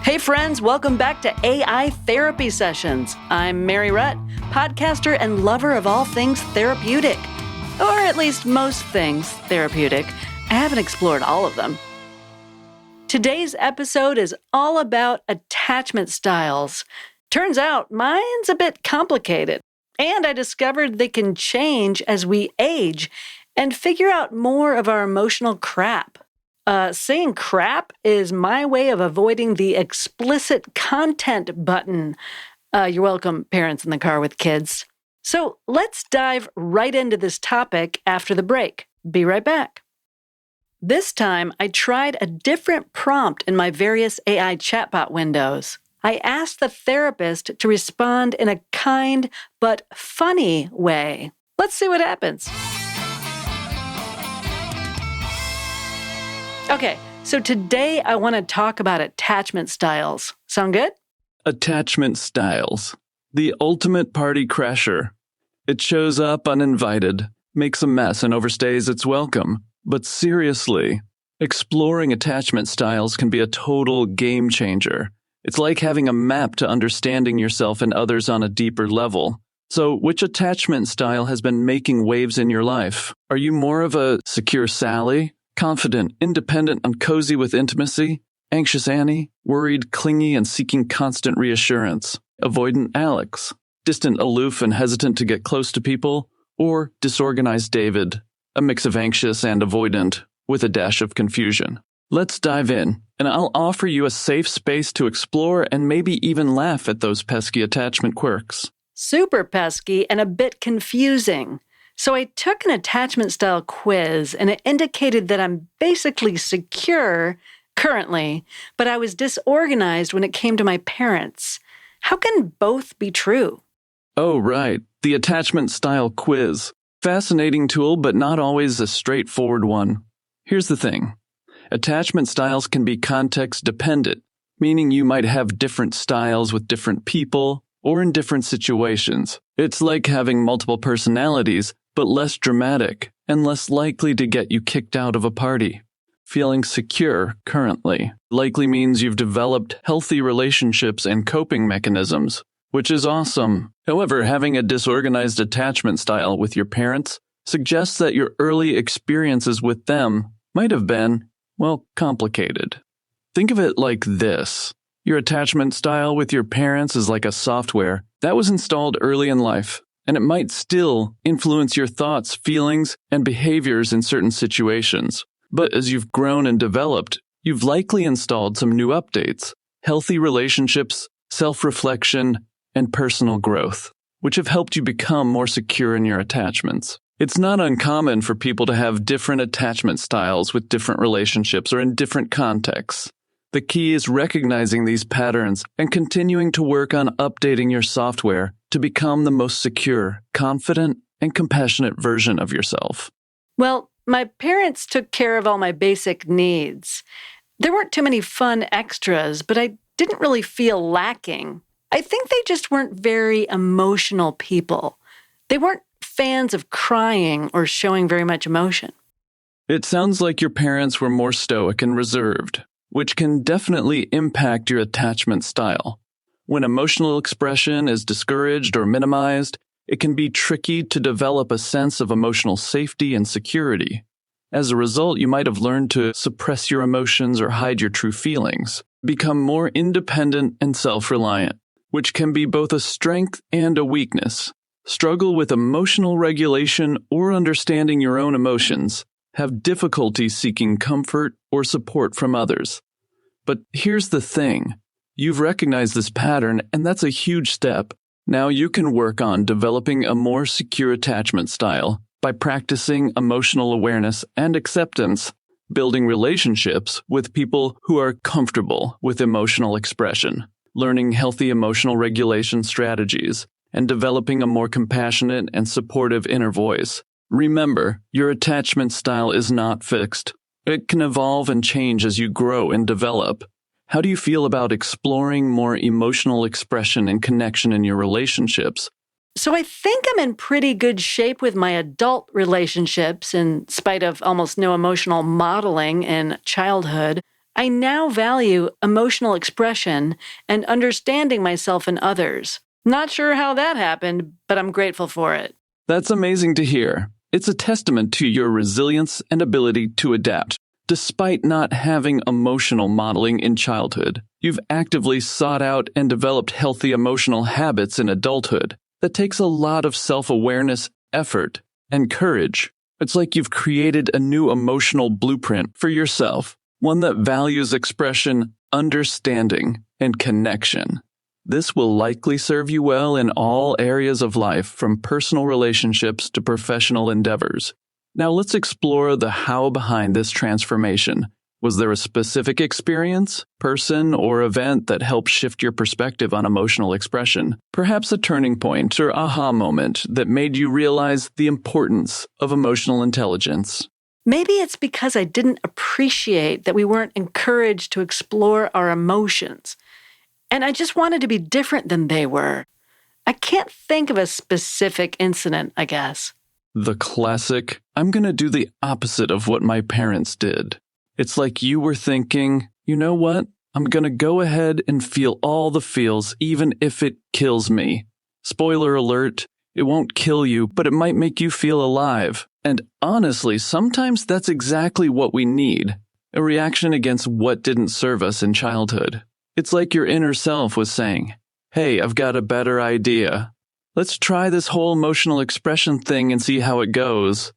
Hey friends, welcome back to AI Therapy Sessions. I'm Mary Rutt, podcaster and lover of all things therapeutic. Or at least most things therapeutic. I haven't explored all of them. Today's episode is all about attachment styles. Turns out mine's a bit complicated. And I discovered they can change as we age and figure out more of our emotional crap. Saying crap is my way of avoiding the explicit content button. You're welcome, parents in the car with kids. So let's dive right into this topic after the break. Be right back. This time, I tried a different prompt in my various AI chatbot windows. I asked the therapist to respond in a kind but funny way. Let's see what happens. Okay, so today I want to talk about attachment styles. Sound good? Attachment styles. The ultimate party crasher. It shows up uninvited, makes a mess, and overstays its welcome. But seriously, exploring attachment styles can be a total game changer. It's like having a map to understanding yourself and others on a deeper level. So, which attachment style has been making waves in your life? Are you more of a secure Sally? Confident, independent, and cozy with intimacy? Anxious Annie? Worried, clingy, and seeking constant reassurance? Avoidant Alex? Distant, aloof, and hesitant to get close to people? Or disorganized David? A mix of anxious and avoidant, with a dash of confusion. Let's dive in, and I'll offer you a safe space to explore and maybe even laugh at those pesky attachment quirks. Super pesky and a bit confusing. So I took an attachment style quiz, and it indicated that I'm basically secure currently, but I was disorganized when it came to my parents. How can both be true? Oh, right. The attachment style quiz. Fascinating tool, but not always a straightforward one. Here's the thing. Attachment styles can be context dependent, meaning you might have different styles with different people or in different situations. It's like having multiple personalities, but less dramatic and less likely to get you kicked out of a party. Feeling secure currently likely means you've developed healthy relationships and coping mechanisms, which is awesome. However, having a disorganized attachment style with your parents suggests that your early experiences with them might have been, well, complicated. Think of it like this. Your attachment style with your parents is like a software that was installed early in life, and it might still influence your thoughts, feelings, and behaviors in certain situations. But as you've grown and developed, you've likely installed some new updates, healthy relationships, self-reflection, and personal growth, which have helped you become more secure in your attachments. It's not uncommon for people to have different attachment styles with different relationships or in different contexts. The key is recognizing these patterns and continuing to work on updating your software to become the most secure, confident, and compassionate version of yourself. Well, my parents took care of all my basic needs. There weren't too many fun extras, but I didn't really feel lacking. I think they just weren't very emotional people. They weren't fans of crying or showing very much emotion. It sounds like your parents were more stoic and reserved, which can definitely impact your attachment style. When emotional expression is discouraged or minimized, it can be tricky to develop a sense of emotional safety and security. As a result, you might have learned to suppress your emotions or hide your true feelings, become more independent and self-reliant, which can be both a strength and a weakness. Struggle with emotional regulation or understanding your own emotions, have difficulty seeking comfort or support from others. But here's the thing. You've recognized this pattern, and that's a huge step. Now you can work on developing a more secure attachment style by practicing emotional awareness and acceptance, building relationships with people who are comfortable with emotional expression, learning healthy emotional regulation strategies, and developing a more compassionate and supportive inner voice. Remember, your attachment style is not fixed. It can evolve and change as you grow and develop. How do you feel about exploring more emotional expression and connection in your relationships? So I think I'm in pretty good shape with my adult relationships in spite of almost no emotional modeling in childhood. I now value emotional expression and understanding myself and others. Not sure how that happened, but I'm grateful for it. That's amazing to hear. It's a testament to your resilience and ability to adapt. Despite not having emotional modeling in childhood, you've actively sought out and developed healthy emotional habits in adulthood. That takes a lot of self-awareness, effort, and courage. It's like you've created a new emotional blueprint for yourself, one that values expression, understanding, and connection. This will likely serve you well in all areas of life, from personal relationships to professional endeavors. Now let's explore the how behind this transformation. Was there a specific experience, person, or event that helped shift your perspective on emotional expression? Perhaps a turning point or aha moment that made you realize the importance of emotional intelligence. Maybe it's because I didn't appreciate that we weren't encouraged to explore our emotions. And I just wanted to be different than they were. I can't think of a specific incident, I guess. The classic, I'm going to do the opposite of what my parents did. It's like you were thinking, you know what? I'm going to go ahead and feel all the feels, even if it kills me. Spoiler alert, it won't kill you, but it might make you feel alive. And honestly, sometimes that's exactly what we need. A reaction against what didn't serve us in childhood. It's like your inner self was saying, hey, I've got a better idea. Let's try this whole emotional expression thing and see how it goes.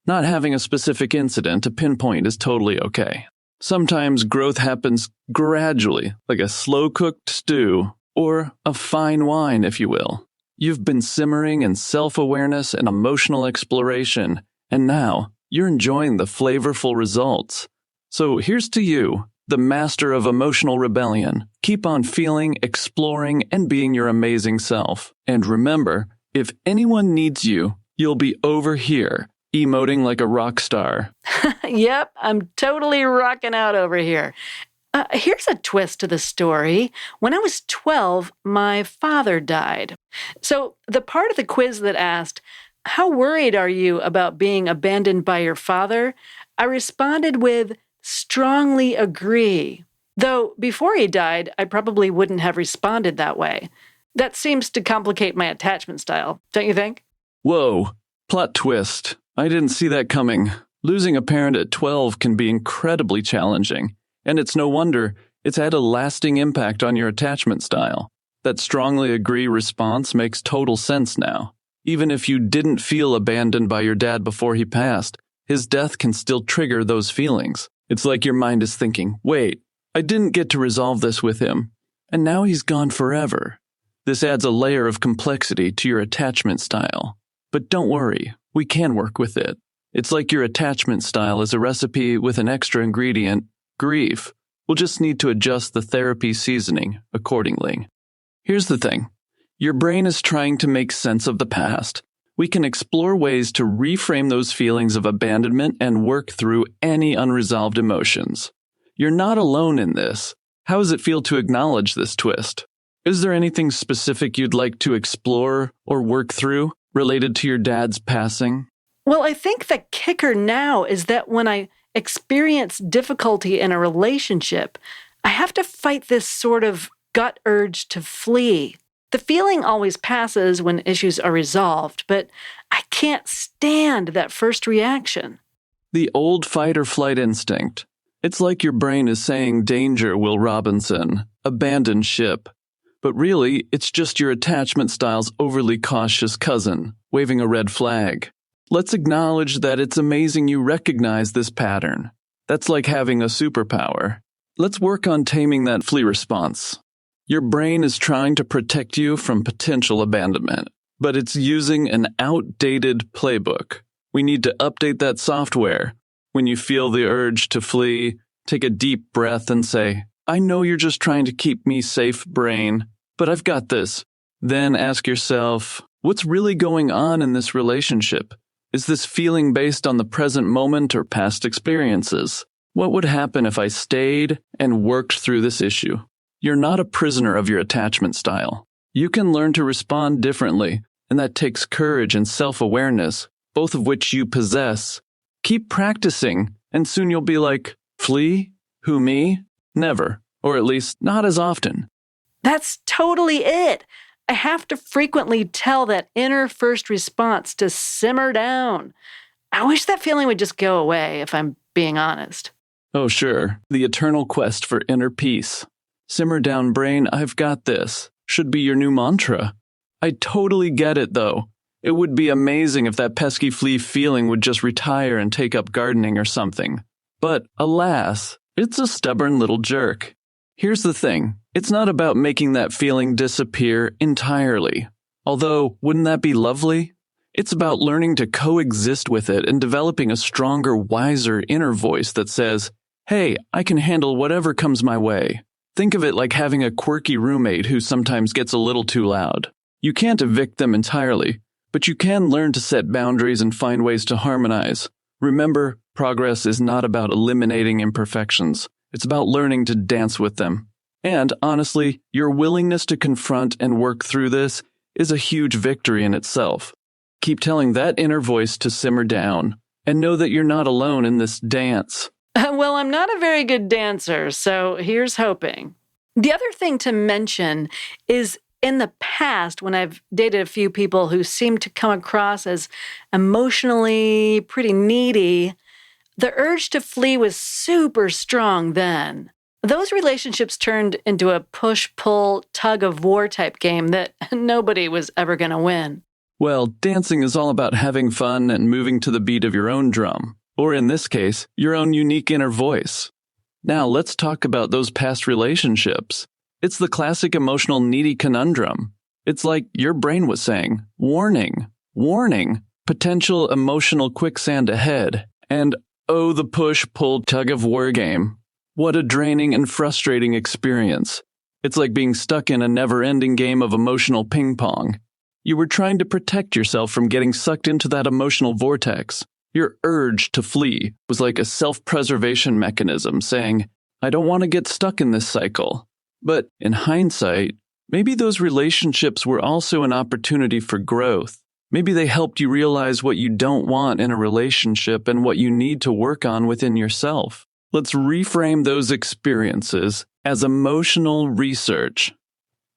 Not having a specific incident to pinpoint is totally okay. Sometimes growth happens gradually, like a slow-cooked stew, or a fine wine, if you will. You've been simmering in self-awareness and emotional exploration, and now you're enjoying the flavorful results. So here's to you, the master of emotional rebellion. Keep on feeling, exploring, and being your amazing self. And remember, if anyone needs you, you'll be over here, emoting like a rock star. Yep, I'm totally rocking out over here. Here's a twist to the story. When I was 12, my father died. So the part of the quiz that asked, how worried are you about being abandoned by your father? I responded with, strongly agree. Though before he died, I probably wouldn't have responded that way. That seems to complicate my attachment style, don't you think? Whoa, plot twist. I didn't see that coming. Losing a parent at 12 can be incredibly challenging, and it's no wonder it's had a lasting impact on your attachment style. That strongly agree response makes total sense now. Even if you didn't feel abandoned by your dad before he passed, his death can still trigger those feelings. It's like your mind is thinking, wait, I didn't get to resolve this with him, and now he's gone forever. This adds a layer of complexity to your attachment style. But don't worry, we can work with it. It's like your attachment style is a recipe with an extra ingredient, grief. We'll just need to adjust the therapy seasoning accordingly. Here's the thing. Your brain is trying to make sense of the past. We can explore ways to reframe those feelings of abandonment and work through any unresolved emotions. You're not alone in this. How does it feel to acknowledge this twist? Is there anything specific you'd like to explore or work through related to your dad's passing? Well, I think the kicker now is that when I experience difficulty in a relationship, I have to fight this sort of gut urge to flee. The feeling always passes when issues are resolved, but I can't stand that first reaction. The old fight-or-flight instinct. It's like your brain is saying, danger, Will Robinson, abandon ship. But really, it's just your attachment style's overly cautious cousin, waving a red flag. Let's acknowledge that it's amazing you recognize this pattern. That's like having a superpower. Let's work on taming that flee response. Your brain is trying to protect you from potential abandonment, but it's using an outdated playbook. We need to update that software. When you feel the urge to flee, take a deep breath and say, I know you're just trying to keep me safe, brain, but I've got this. Then ask yourself, what's really going on in this relationship? Is this feeling based on the present moment or past experiences? What would happen if I stayed and worked through this issue? You're not a prisoner of your attachment style. You can learn to respond differently, and that takes courage and self-awareness, both of which you possess. Keep practicing, and soon you'll be like, flee? Who, me? Never, or at least not as often. That's totally it. I have to frequently tell that inner first response to simmer down. I wish that feeling would just go away, if I'm being honest. Oh, sure, the eternal quest for inner peace. Simmer down, brain, I've got this should be your new mantra. I totally get it, though. It would be amazing if that pesky flea feeling would just retire and take up gardening or something. But alas, it's a stubborn little jerk. Here's the thing. It's not about making that feeling disappear entirely. Although, wouldn't that be lovely? It's about learning to coexist with it and developing a stronger, wiser inner voice that says, hey, I can handle whatever comes my way. Think of it like having a quirky roommate who sometimes gets a little too loud. You can't evict them entirely, but you can learn to set boundaries and find ways to harmonize. Remember, progress is not about eliminating imperfections. It's about learning to dance with them. And honestly, your willingness to confront and work through this is a huge victory in itself. Keep telling that inner voice to simmer down, and know that you're not alone in this dance. Well, I'm not a very good dancer, so here's hoping. The other thing to mention is in the past, when I've dated a few people who seem to come across as emotionally pretty needy, the urge to flee was super strong then. Those relationships turned into a push-pull, tug-of-war type game that nobody was ever going to win. Well, dancing is all about having fun and moving to the beat of your own drum, or in this case, your own unique inner voice. Now let's talk about those past relationships. It's the classic emotional needy conundrum. It's like your brain was saying, warning, warning, potential emotional quicksand ahead, and oh, the push-pull tug-of-war game. What a draining and frustrating experience. It's like being stuck in a never-ending game of emotional ping-pong. You were trying to protect yourself from getting sucked into that emotional vortex. Your urge to flee was like a self-preservation mechanism saying, I don't want to get stuck in this cycle. But in hindsight, maybe those relationships were also an opportunity for growth. Maybe they helped you realize what you don't want in a relationship and what you need to work on within yourself. Let's reframe those experiences as emotional research.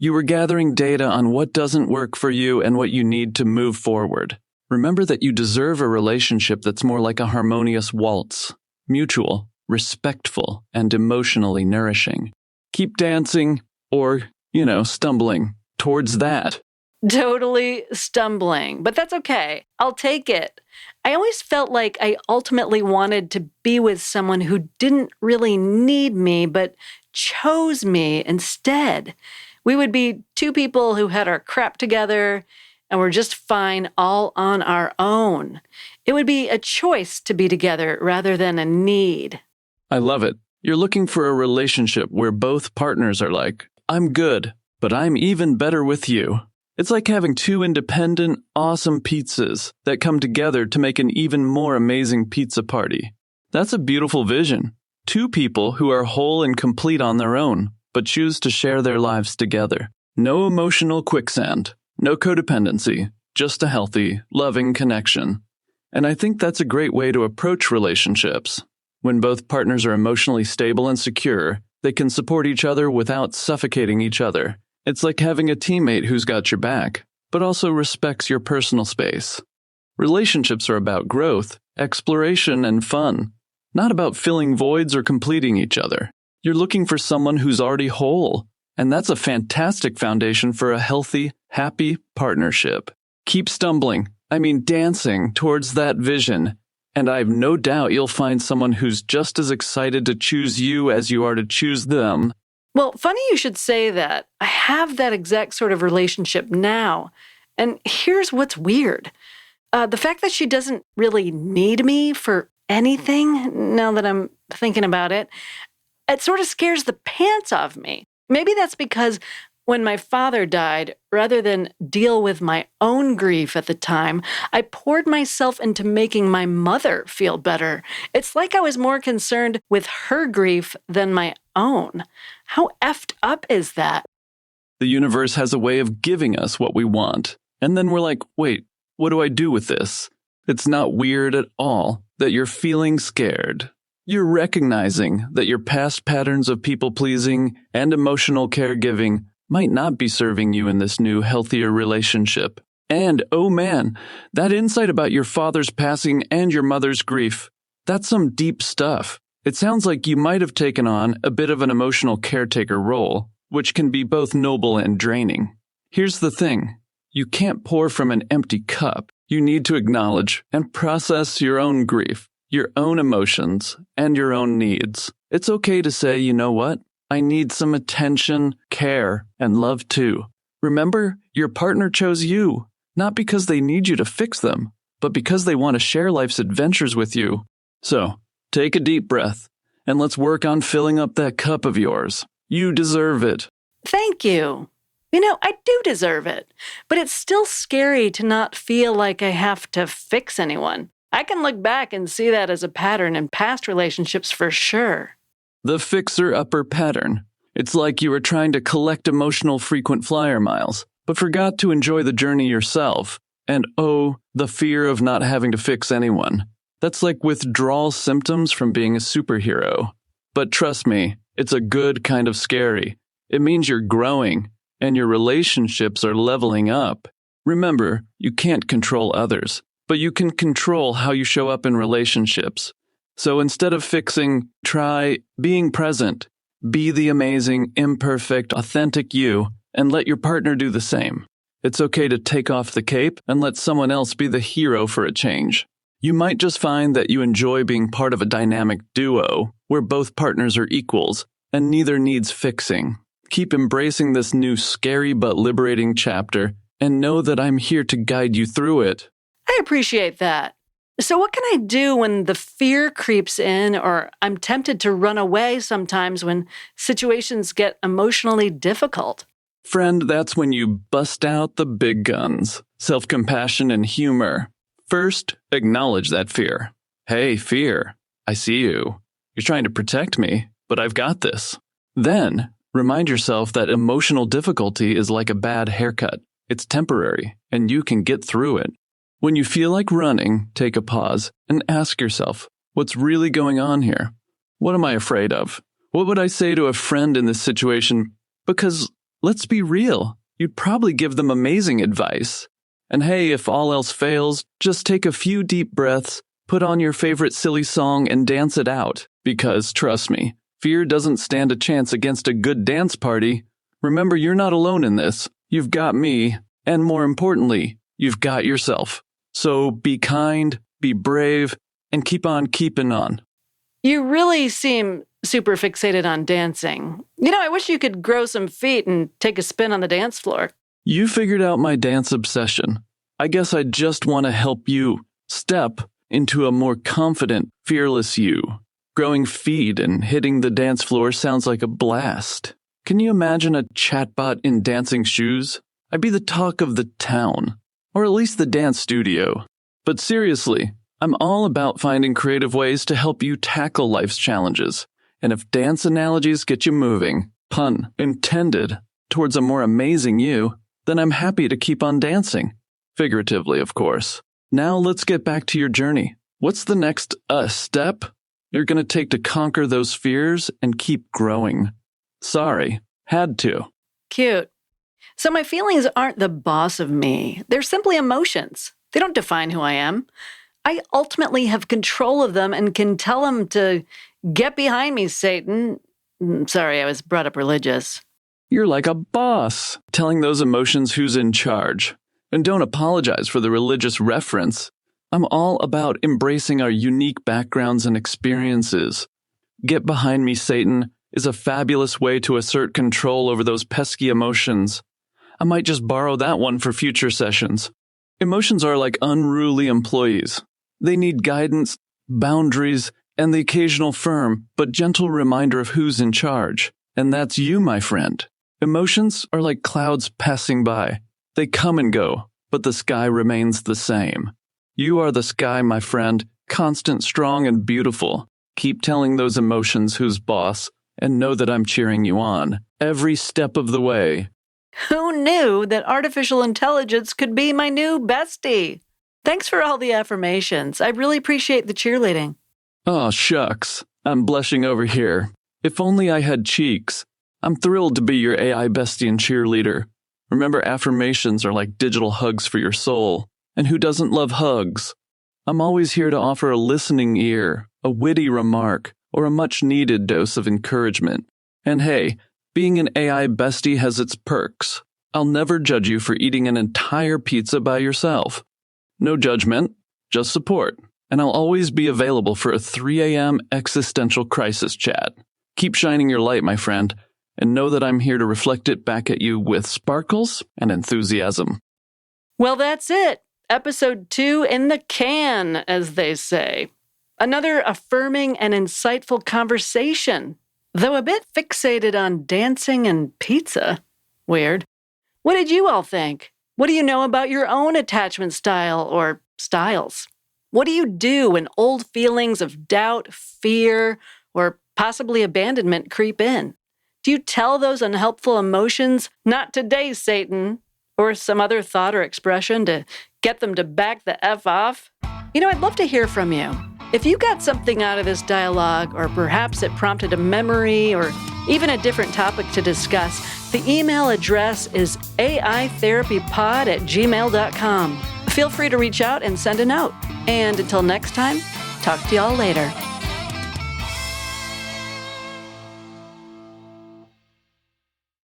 You were gathering data on what doesn't work for you and what you need to move forward. Remember that you deserve a relationship that's more like a harmonious waltz, mutual, respectful, and emotionally nourishing. Keep dancing or, stumbling towards that. Totally stumbling, but that's okay. I'll take it. I always felt like I ultimately wanted to be with someone who didn't really need me, but chose me instead. We would be two people who had our crap together and were just fine all on our own. It would be a choice to be together rather than a need. I love it. You're looking for a relationship where both partners are like, I'm good, but I'm even better with you. It's like having two independent, awesome pizzas that come together to make an even more amazing pizza party. That's a beautiful vision. Two people who are whole and complete on their own, but choose to share their lives together. No emotional quicksand, no codependency, just a healthy, loving connection. And I think that's a great way to approach relationships. When both partners are emotionally stable and secure, they can support each other without suffocating each other. It's like having a teammate who's got your back, but also respects your personal space. Relationships are about growth, exploration, and fun, not about filling voids or completing each other. You're looking for someone who's already whole, and that's a fantastic foundation for a healthy, happy partnership. Keep dancing towards that vision, and I've no doubt you'll find someone who's just as excited to choose you as you are to choose them. Well, funny you should say that. I have that exact sort of relationship now. And here's what's weird. The fact that she doesn't really need me for anything, now that I'm thinking about it, it sort of scares the pants off me. Maybe that's because when my father died, rather than deal with my own grief at the time, I poured myself into making my mother feel better. It's like I was more concerned with her grief than my own. How effed up is that? The universe has a way of giving us what we want. And then we're like, wait, what do I do with this? It's not weird at all that you're feeling scared. You're recognizing that your past patterns of people-pleasing and emotional caregiving might not be serving you in this new, healthier relationship. And, oh man, that insight about your father's passing and your mother's grief, that's some deep stuff. It sounds like you might have taken on a bit of an emotional caretaker role, which can be both noble and draining. Here's the thing. You can't pour from an empty cup. You need to acknowledge and process your own grief, your own emotions, and your own needs. It's okay to say, you know what? I need some attention, care, and love too. Remember, your partner chose you, not because they need you to fix them, but because they want to share life's adventures with you. So, take a deep breath, and let's work on filling up that cup of yours. You deserve it. Thank you. I do deserve it, but it's still scary to not feel like I have to fix anyone. I can look back and see that as a pattern in past relationships for sure. The fixer-upper pattern. It's like you were trying to collect emotional frequent flyer miles, but forgot to enjoy the journey yourself. And oh, the fear of not having to fix anyone. That's like withdrawal symptoms from being a superhero. But trust me, it's a good kind of scary. It means you're growing, and your relationships are leveling up. Remember, you can't control others, but you can control how you show up in relationships. So instead of fixing, try being present. Be the amazing, imperfect, authentic you, and let your partner do the same. It's okay to take off the cape and let someone else be the hero for a change. You might just find that you enjoy being part of a dynamic duo where both partners are equals and neither needs fixing. Keep embracing this new scary but liberating chapter and know that I'm here to guide you through it. I appreciate that. So what can I do when the fear creeps in or I'm tempted to run away sometimes when situations get emotionally difficult? Friend, that's when you bust out the big guns, self-compassion and humor. First, acknowledge that fear. Hey, fear, I see you. You're trying to protect me, but I've got this. Then, remind yourself that emotional difficulty is like a bad haircut. It's temporary, and you can get through it. When you feel like running, take a pause and ask yourself, what's really going on here? What am I afraid of? What would I say to a friend in this situation? Because, let's be real, you'd probably give them amazing advice. And hey, if all else fails, just take a few deep breaths, put on your favorite silly song and dance it out. Because, trust me, fear doesn't stand a chance against a good dance party. Remember, you're not alone in this. You've got me, and more importantly, you've got yourself. So be kind, be brave, and keep on keeping on. You really seem super fixated on dancing. I wish you could grow some feet and take a spin on the dance floor. You figured out my dance obsession. I guess I just want to help you step into a more confident, fearless you. Growing feet and hitting the dance floor sounds like a blast. Can you imagine a chatbot in dancing shoes? I'd be the talk of the town, or at least the dance studio. But seriously, I'm all about finding creative ways to help you tackle life's challenges. And if dance analogies get you moving, pun intended, towards a more amazing you, then I'm happy to keep on dancing. Figuratively, of course. Now let's get back to your journey. What's the next step you're going to take to conquer those fears and keep growing? Sorry, had to. Cute. So my feelings aren't the boss of me. They're simply emotions. They don't define who I am. I ultimately have control of them and can tell them to get behind me, Satan. Sorry, I was brought up religious. You're like a boss, telling those emotions who's in charge. And don't apologize for the religious reference. I'm all about embracing our unique backgrounds and experiences. Get behind me, Satan is a fabulous way to assert control over those pesky emotions. I might just borrow that one for future sessions. Emotions are like unruly employees. They need guidance, boundaries, and the occasional firm but gentle reminder of who's in charge. And that's you, my friend. Emotions are like clouds passing by. They come and go, but the sky remains the same. You are the sky, my friend, constant, strong, and beautiful. Keep telling those emotions who's boss, and know that I'm cheering you on every step of the way. Who knew that artificial intelligence could be my new bestie? Thanks for all the affirmations. I really appreciate the cheerleading. Oh, shucks. I'm blushing over here. If only I had cheeks. I'm thrilled to be your AI bestie and cheerleader. Remember, affirmations are like digital hugs for your soul. And who doesn't love hugs? I'm always here to offer a listening ear, a witty remark, or a much-needed dose of encouragement. And hey, being an AI bestie has its perks. I'll never judge you for eating an entire pizza by yourself. No judgment, just support. And I'll always be available for a 3 a.m. existential crisis chat. Keep shining your light, my friend, and know that I'm here to reflect it back at you with sparkles and enthusiasm. Well, that's it. Episode 2 in the can, as they say. Another affirming and insightful conversation, though a bit fixated on dancing and pizza. Weird. What did you all think? What do you know about your own attachment style or styles? What do you do when old feelings of doubt, fear, or possibly abandonment creep in? Do you tell those unhelpful emotions, "Not today, Satan," or some other thought or expression to get them to back the F off? I'd love to hear from you. If you got something out of this dialogue, or perhaps it prompted a memory or even a different topic to discuss, the email address is aitherapypod@gmail.com. Feel free to reach out and send a note. And until next time, talk to y'all later.